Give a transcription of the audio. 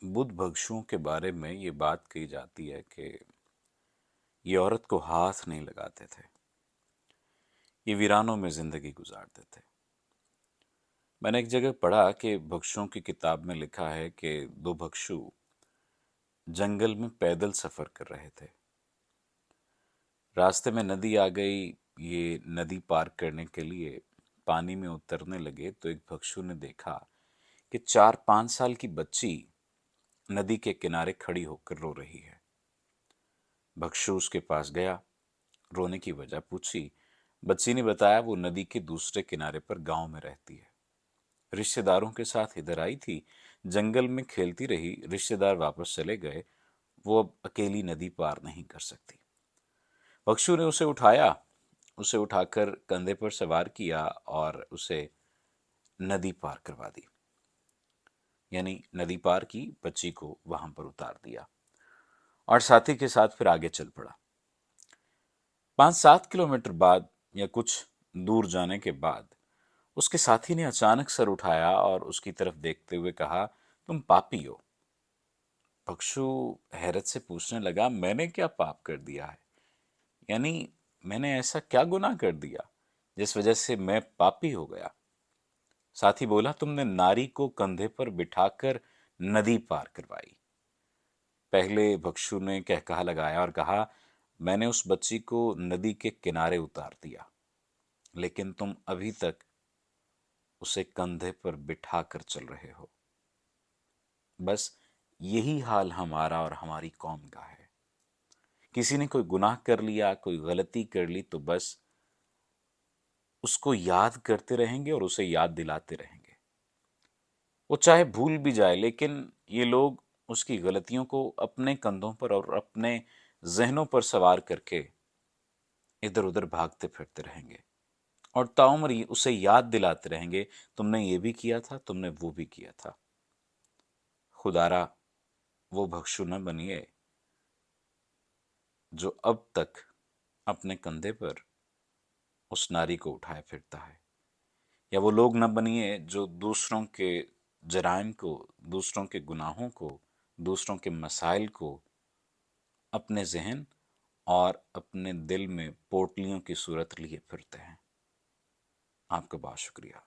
बुद्ध भिक्षुओं के बारे में ये बात कही जाती है कि ये औरत को हाथ नहीं लगाते थे। ये वीरानों में जिंदगी गुजारते थे। मैंने एक जगह पढ़ा कि भिक्षुओं की किताब में लिखा है कि दो भिक्षु जंगल में पैदल सफर कर रहे थे। रास्ते में नदी आ गई। ये नदी पार करने के लिए पानी में उतरने लगे तो एक भिक्षु ने देखा कि 4-5 साल की बच्ची नदी के किनारे खड़ी होकर रो रही है। भिक्षु उसके पास गया, रोने की वजह पूछी। बच्ची ने बताया वो नदी के दूसरे किनारे पर गांव में रहती है। रिश्तेदारों के साथ इधर आई थी, जंगल में खेलती रही, रिश्तेदार वापस चले गए, वो अब अकेली नदी पार नहीं कर सकती। भिक्षु ने उसे उठाया, उसे उठाकर कंधे पर सवार किया और उसे नदी पार करवा दी। यानी नदी पार की, बच्ची को वहां पर उतार दिया और साथी के साथ फिर आगे चल पड़ा। 5-7 किलोमीटर बाद या कुछ दूर जाने के बाद उसके साथी ने अचानक सर उठाया और उसकी तरफ देखते हुए कहा, तुम पापी हो। भिक्षु हैरत से पूछने लगा, मैंने क्या पाप कर दिया है? यानी मैंने ऐसा क्या गुनाह कर दिया जिस वजह से मैं पापी हो गया? साथी बोला, तुमने नारी को कंधे पर बिठाकर नदी पार करवाई। पहले भिक्षु ने कहकहा लगाया और कहा, मैंने उस बच्ची को नदी के किनारे उतार दिया, लेकिन तुम अभी तक उसे कंधे पर बिठा कर चल रहे हो। बस यही हाल हमारा और हमारी कौम का है। किसी ने कोई गुनाह कर लिया, कोई गलती कर ली, तो बस उसको याद करते रहेंगे और उसे याद दिलाते रहेंगे। वो चाहे भूल भी जाए, लेकिन ये लोग उसकी गलतियों को अपने कंधों पर और अपने जहनों पर सवार करके इधर उधर भागते फिरते रहेंगे और ताउम्र उसे याद दिलाते रहेंगे, तुमने ये भी किया था, तुमने वो भी किया था। खुदारा वो भिक्षु न बनिए जो अब तक अपने कंधे पर उस नारी को उठाए फिरता है, या वो लोग न बनिए जो दूसरों के जराइम को, दूसरों के गुनाहों को, दूसरों के मसाइल को अपने जहन और अपने दिल में पोटलियों की सूरत लिए फिरते हैं। आपका बहुत शुक्रिया।